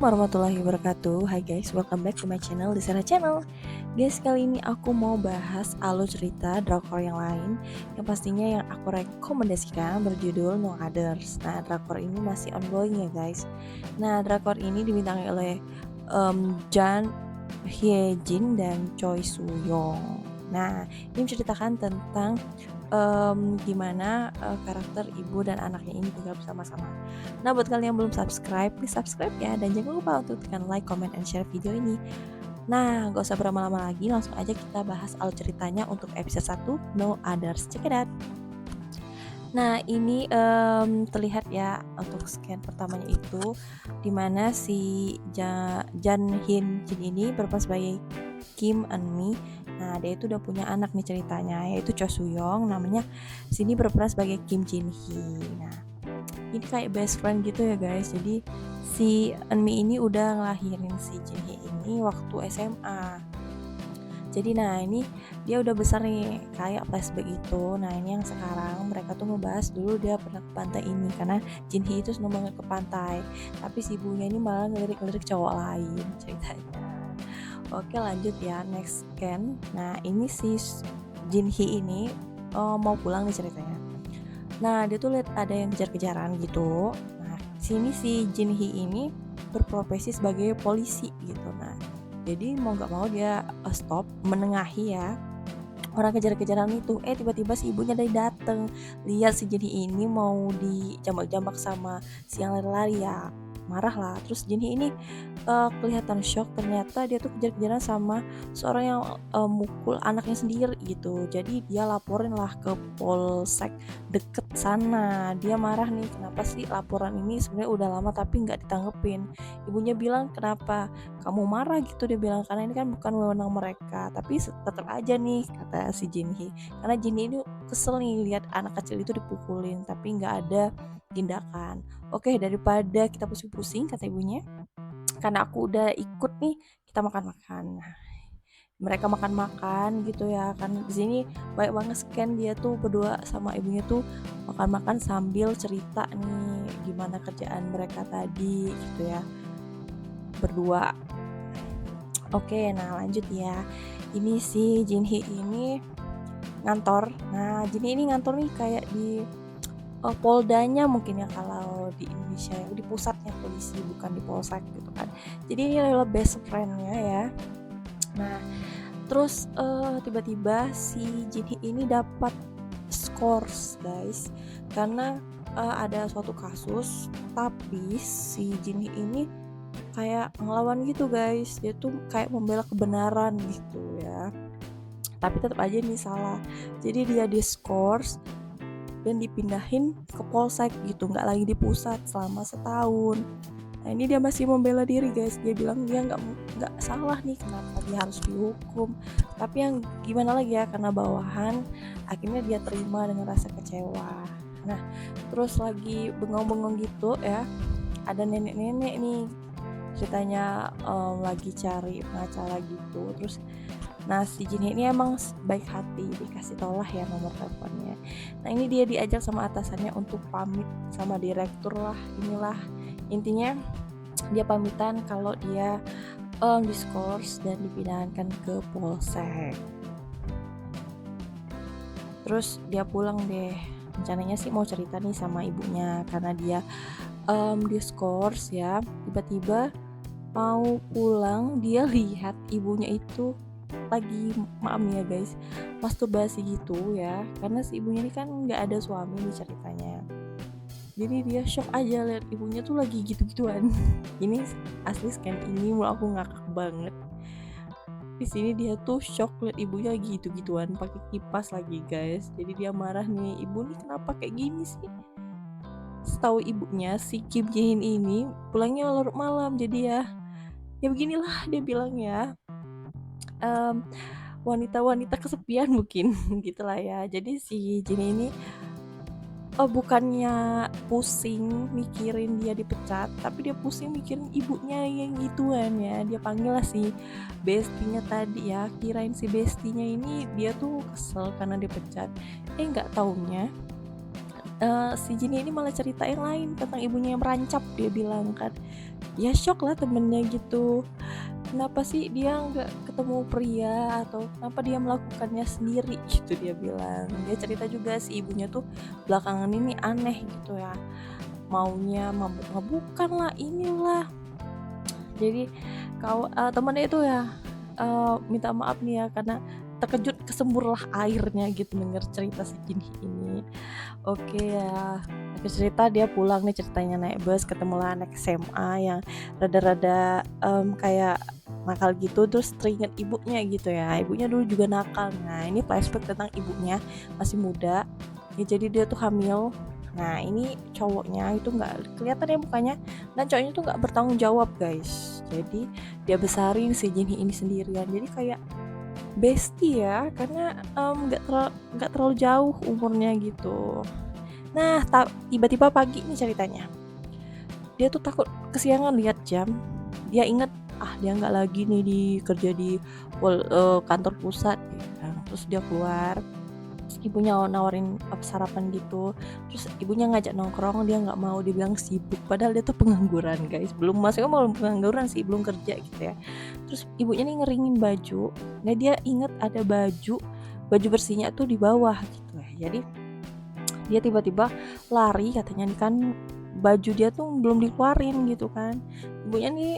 Warahmatullahi wabarakatuh. Hai guys, welcome back to my channel, Desera Channel. Guys, kali ini aku mau bahas alur cerita drakor yang lain yang pastinya yang aku rekomendasikan berjudul No Others. Nah, drakor ini masih ongoing ya guys. Nah, drakor ini dibintangi oleh Jang Hye Jin dan Choi Soo Young. Nah, ini menceritakan tentang gimana karakter ibu dan anaknya ini tinggal bersama-sama. Nah, buat kalian yang belum subscribe, please subscribe ya, dan jangan lupa untuk tekan like, comment, and share video ini. Nah, gak usah berlama-lama lagi, langsung aja kita bahas alur ceritanya untuk episode 1, No Others. Check it out. Nah, ini terlihat ya untuk scan pertamanya itu dimana si Jan Hin Jin ini berperan sebagai Kim Eun Mi. Nah, dia itu udah punya anak nih ceritanya, yaitu Cho Soo Young, namanya sini berperan sebagai Kim Jin Hee. Nah, ini kayak best friend gitu ya guys. Jadi si Eun Mi ini udah ngelahirin si Jin Hee ini waktu SMA. Jadi nah ini dia udah besar nih, kayak flashback itu. Nah ini yang sekarang mereka tuh ngebahas dulu dia pernah ke pantai ini, karena Jin Hee itu seneng banget ke pantai, tapi si ibunya ini malah ngelirik-ngelirik cowok lain ceritanya. Oke, lanjut ya, next scan. Nah ini si Jin Hee ini mau pulang nih ceritanya. Nah dia tuh lihat ada yang kejar-kejaran gitu. Nah sini si Jin Hee ini berprofesi sebagai polisi gitu. Nah jadi mau nggak mau dia stop menengahi ya orang kejar-kejaran itu. Tiba-tiba si ibunya dari dateng, lihat si Jin Hee ini mau dijambak-jambak sama si yang lari-lari ya, marah lah. Terus Jin Hee ini kelihatan shock, ternyata dia tuh kejar-kejaran sama seorang yang mukul anaknya sendiri gitu. Jadi dia laporin lah ke polsek deket sana. Dia marah nih, kenapa sih laporan ini sebenarnya udah lama tapi nggak ditanggepin. Ibunya bilang, kenapa kamu marah gitu, dia bilang, karena ini kan bukan wewenang mereka. Tapi tetap aja nih, kata si Jin Hee, karena Jin Hee ini kesel nih lihat anak kecil itu dipukulin tapi nggak ada tindakan. Oke, daripada kita pusing-pusing, kata ibunya, karena aku udah ikut nih, kita makan-makan. Nah, mereka makan-makan gitu ya kan. Di sini banyak banget scan dia tuh berdua sama ibunya tuh makan-makan sambil cerita nih gimana kerjaan mereka tadi gitu ya, berdua. Oke, nah lanjut ya. Ini si Jin Hee ini ngantor. Nah, Jin Hee ini ngantor nih kayak di poldanya mungkin ya, kalau di Indonesia di pusatnya polisi, bukan di polsek gitu kan. Jadi ini adalah best friend-nya ya. Nah, terus tiba-tiba si Jin Hee ini dapat scores guys, karena ada suatu kasus, tapi si Jin Hee ini kayak ngelawan gitu guys. Dia tuh kayak membela kebenaran gitu ya, tapi tetap aja nih salah. Jadi dia diskors dan dipindahin ke polsek gitu, nggak lagi di pusat selama setahun. Nah ini dia masih membela diri guys, dia bilang dia nggak salah nih, kenapa dia harus dihukum. Tapi yang gimana lagi ya, karena bawahan, akhirnya dia terima dengan rasa kecewa. Nah terus lagi bengong-bengong gitu ya, ada nenek-nenek nih ceritanya, lagi cari pengacara gitu. Terus nah si Jinny ini emang baik hati, dikasih tau lah ya nomor teleponnya. Nah ini dia diajak sama atasannya untuk pamit sama direktur lah, inilah intinya dia pamitan kalau dia diskors dan dipindahkan ke polsek. Terus dia pulang deh, rencananya sih mau cerita nih sama ibunya, karena dia diskors ya. Tiba-tiba mau pulang, dia lihat ibunya itu lagi, maaf nih ya guys, masturbasi gitu ya, karena si ibunya ini kan nggak ada suami nih ceritanya. Jadi dia shock aja lihat ibunya tuh lagi gitu-gituan. Ini asli scan ini menurut aku ngakak banget. Di sini dia tuh shock lihat ibunya lagi gitu-gituan, pakai kipas lagi guys. Jadi dia marah nih, ibu nih kenapa kayak gini sih. Setahu ibunya si Kim Jae-in ini pulangnya larut malam, jadi ya beginilah dia bilang ya, wanita-wanita kesepian mungkin gitulah ya. Jadi si Jenny ini bukannya pusing mikirin dia dipecat, tapi dia pusing mikirin ibunya yang gituan ya. Dia panggil lah si bestinya tadi ya, kirain si bestinya ini dia tuh kesel karena dipecat. Nggak taunya Si Jinhee ini malah cerita yang lain tentang ibunya yang merancap, dia bilang kan. Ya shock lah temennya gitu. Kenapa sih dia nggak ketemu pria, atau kenapa dia melakukannya sendiri gitu, dia bilang. Dia cerita juga si ibunya tuh belakangan ini aneh gitu ya, maunya mabuk-mabukan lah, inilah. Jadi temannya itu ya minta maaf nih ya, karena terkejut kesemburlah airnya gitu denger cerita si Jinhee ini. Oke ya, akhir cerita dia pulang nih, ceritanya naik bus ketemulah anak SMA yang rada-rada kayak nakal gitu, terus teringat ibunya gitu ya, ibunya dulu juga nakal. Nah ini flashback tentang ibunya masih muda ya, jadi dia tuh hamil. Nah ini cowoknya itu nggak kelihatan ya mukanya, dan cowoknya tuh nggak bertanggung jawab guys, jadi dia besarin si Jinhee ini sendirian, jadi kayak bestie ya, karena nggak terlalu jauh umurnya gitu. Nah tiba-tiba pagi nih ceritanya, dia tuh takut kesiangan lihat jam, dia inget dia nggak lagi nih kerja di kantor pusat ya. Terus dia keluar, terus ibunya nawarin sarapan gitu, terus ibunya ngajak nongkrong, dia nggak mau, dibilang sibuk, padahal dia tuh pengangguran guys, belum pengangguran sih, belum kerja gitu ya. Terus ibunya nih ngeringin baju, nah dia inget ada baju bersihnya tuh di bawah gitu ya, jadi dia tiba-tiba lari, katanya nih kan baju dia tuh belum dikeluarin gitu kan. Ibunya nih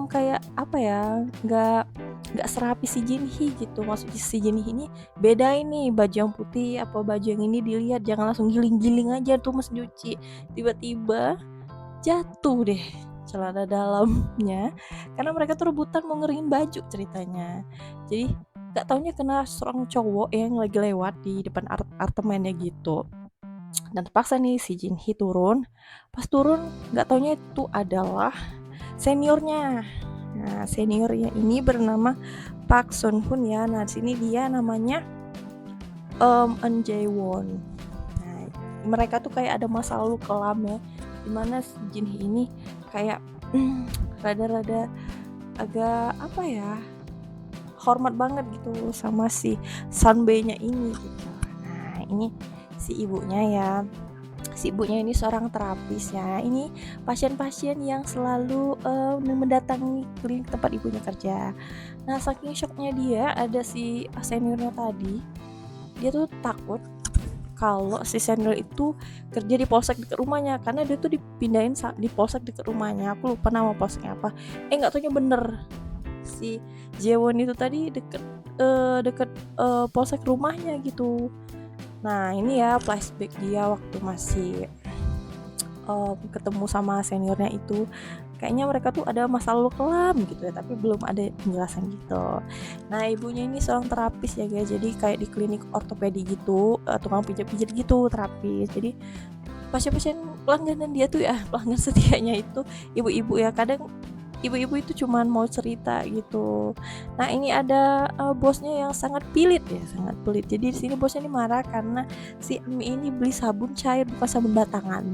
kayak apa ya, nggak serapi si Jinhee gitu, maksudnya si Jinhee ini beda ini, baju yang putih apa baju yang ini dilihat, jangan langsung giling-giling aja tuh mesin cuci. Tiba-tiba jatuh deh celana dalamnya, karena mereka tuh rebutan mau ngeringin baju ceritanya. Jadi nggak taunya kena seorang cowok yang lagi lewat di depan apartemennya gitu, dan terpaksa nih si Jinhee turun. Pas turun nggak taunya itu adalah seniornya. Nah seniornya ini bernama Park Sun Hoon ya. Nah di sini dia namanya Eun Jae Won. Nah mereka tuh kayak ada masa lalu kelam ya, dimana si Jinhee ini kayak rada-rada agak apa ya, hormat banget gitu sama si Sunbae-nya ini gitu. Nah ini si ibunya ini seorang terapis ya. Ini pasien-pasien yang selalu mendatangi klinik tempat ibunya kerja. Nah saking shocknya dia, ada si seniornya tadi, dia tuh takut kalau si senior itu kerja di polsek dekat rumahnya, karena dia tuh dipindahin di polsek dekat rumahnya. Aku lupa nama polseknya apa. Nggak taunya bener si Jaewon itu tadi deket polsek rumahnya gitu. Nah ini ya flashback dia waktu masih ketemu sama seniornya itu, kayaknya mereka tuh ada masa lalu kelam gitu ya, tapi belum ada penjelasan gitu. Nah ibunya ini seorang terapis ya guys, jadi kayak di klinik ortopedi gitu, tukang pijat-pijat gitu, terapis. Jadi pasien-pasien pelangganan dia tuh ya, pelanggan setianya itu ibu-ibu ya, kadang ibu-ibu itu cuman mau cerita gitu. Nah ini ada bosnya yang sangat pelit ya, sangat pelit. Jadi di sini bosnya ini marah karena si Emi ini beli sabun cair bukan sabun batangan.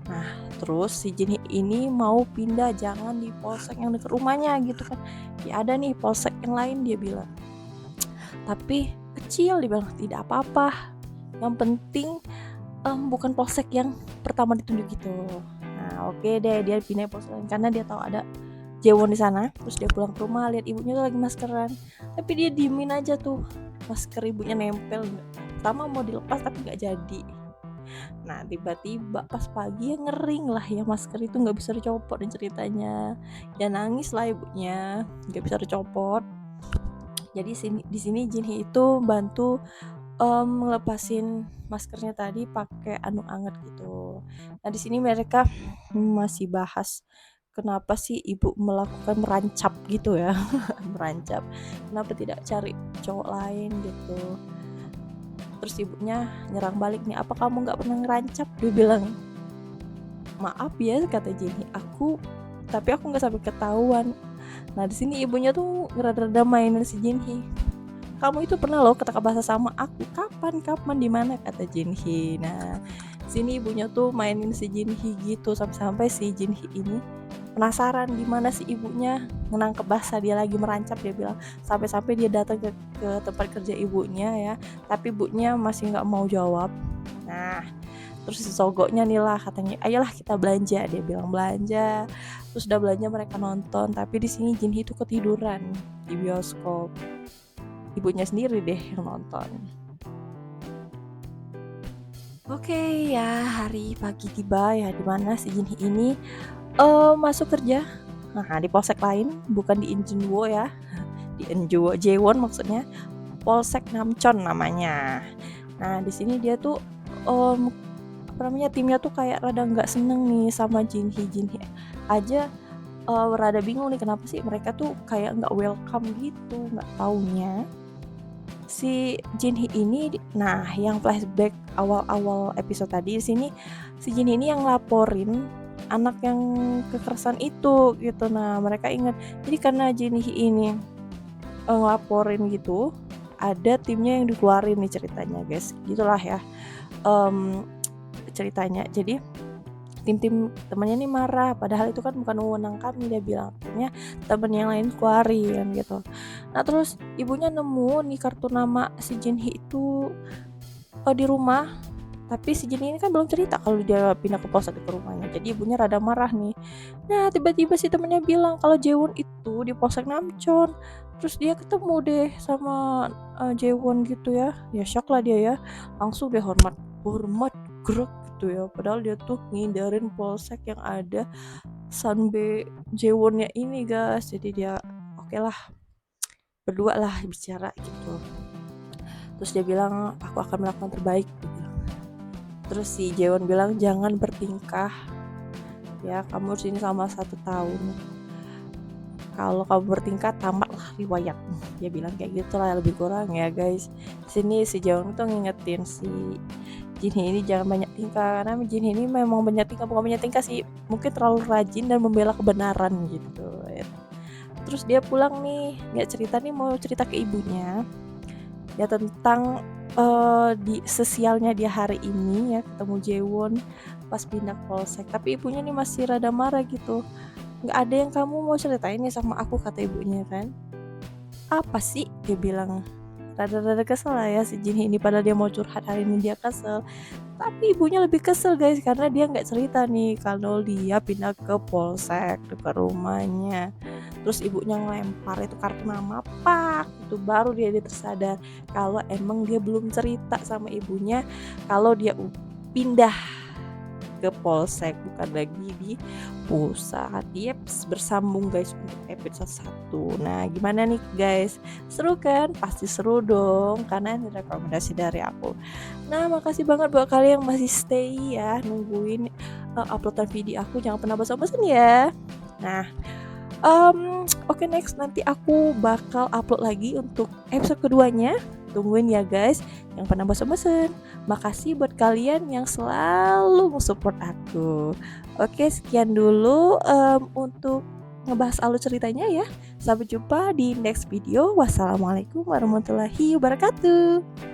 Nah terus si Jinhee ini mau pindah, jangan di polsek yang dekat rumahnya gitu kan. Ya ada nih polsek yang lain, dia bilang. Tapi kecil, dia bilang tidak apa-apa. Yang penting bukan polsek yang pertama ditunjuk gitu. Nah oke deh, dia pindah polsek lain karena dia tahu ada Jaewon di sana. Terus dia pulang ke rumah, lihat ibunya tuh lagi maskeran, tapi dia diemin aja tuh, masker ibunya nempel. Pertama mau dilepas tapi nggak jadi. Nah tiba-tiba pas pagi ya ngering lah ya, masker itu nggak bisa dicopot, dan ceritanya ya nangis lah ibunya, nggak bisa dicopot. Jadi di sini Jinhee itu bantu ngelepasin maskernya tadi pakai anduk anget gitu. Nah di sini mereka masih bahas kenapa sih ibu melakukan merancap gitu ya. Merancap, kenapa tidak cari cowok lain gitu. Terus ibunya nyerang balik nih, apa kamu nggak pernah ngerancap, dia bilang. Maaf ya kata Jinhee, tapi aku nggak sampai ketahuan. Nah di sini ibunya tuh rada-rada mainin si Jinhee. Kamu itu pernah loh kata bahasa sama aku, kapan di mana, kata Jinhee. Nah sini ibunya tuh mainin si Jinhee gitu, sampai si Jinhee ini penasaran gimana sih ibunya menangkap basah dia lagi merancap, dia bilang. Sampai-sampai dia datang ke tempat kerja ibunya ya, tapi ibunya masih nggak mau jawab. Nah, terus disogoknya nih lah katanya, ayolah kita belanja, dia bilang belanja. Terus udah belanja mereka nonton, tapi di sini Jinhee itu ketiduran di bioskop. Ibunya sendiri deh yang nonton. Oke ya, hari pagi tiba ya, dimana si Jinhee ini masuk kerja. Nah, di polsek lain, bukan di Injinwo ya, di Injinwo Jaewon maksudnya, Polsek Namcheon namanya. Nah, di sini dia tuh apa namanya, timnya tuh kayak rada nggak seneng nih sama Jinhee. Jinhee aja rada bingung nih kenapa sih mereka tuh kayak nggak welcome gitu. Nggak taunya si Jinhee ini, nah yang flashback awal-awal episode tadi, di sini si Jinhee ini yang laporin anak yang kekerasan itu gitu. Nah mereka ingat, jadi karena Jinhee ini ngelaporin gitu, ada timnya yang dikeluarin nih ceritanya guys, gitulah ya ceritanya. Jadi tim temannya nih marah, padahal itu kan bukan wewenang kami, dia bilang, akhirnya temen yang lain keluarin gitu. Nah terus ibunya nemu nih kartu nama si Jinhee itu di rumah, tapi si Jinhee ini kan belum cerita kalau dia pindah ke polsek ke rumahnya, jadi ibunya rada marah nih. Nah tiba-tiba si temennya bilang kalau Jaewon itu di polsek Namcheon, terus dia ketemu deh sama Jaewon gitu ya shock lah dia ya, langsung deh hormat gerak gitu ya, padahal dia tuh ngindarin polsek yang ada Sanbe Jaewonnya ini guys. Jadi dia oke lah, berdua lah bicara gitu. Terus dia bilang aku akan melakukan terbaik gitu. Terus si Jaewon bilang jangan bertingkah ya, kamu sini selama 1 tahun, kalau kamu bertingkah tamatlah riwayat, dia bilang kayak gitu lah lebih kurang ya guys. Sini si Jaewon tuh ngingetin si Jinhee ini jangan banyak tingkah, karena Jinhee ini memang banyak tingkah, bukan banyak tingkah sih, mungkin terlalu rajin dan membela kebenaran gitu ya. Terus dia pulang nih, nggak cerita nih, mau cerita ke ibunya ya tentang di sesialnya dia hari ini ya, ketemu Jaewon pas pindah ke polsek. Tapi ibunya nih masih rada marah gitu, nggak ada yang kamu mau ceritain nih sama aku, kata ibunya kan. Apa sih, dia bilang. Rada-rada kesel lah ya si Jinhee ini, padahal dia mau curhat hari ini dia kesel. Tapi ibunya lebih kesel guys, karena dia nggak cerita nih kalau dia pindah ke polsek dekat rumahnya. Terus ibunya ngelempar itu kartu nama, pak, itu baru dia tersadar kalau emang dia belum cerita sama ibunya kalau dia pindah ke polsek, bukan lagi di pusat. Yeps, bersambung guys untuk episode 1. Nah gimana nih guys, seru kan? Pasti seru dong, karena ini rekomendasi dari aku. Nah makasih banget buat kalian yang masih stay ya, nungguin uploadan video aku. Jangan pernah bosan-bosan ya. Nah oke, next nanti aku bakal upload lagi untuk episode keduanya. Tungguin ya guys, yang pernah bosan-bosan. Makasih buat kalian yang selalu support aku. Oke, sekian dulu untuk ngebahas alur ceritanya ya. Sampai jumpa di next video. Wassalamualaikum warahmatullahi wabarakatuh.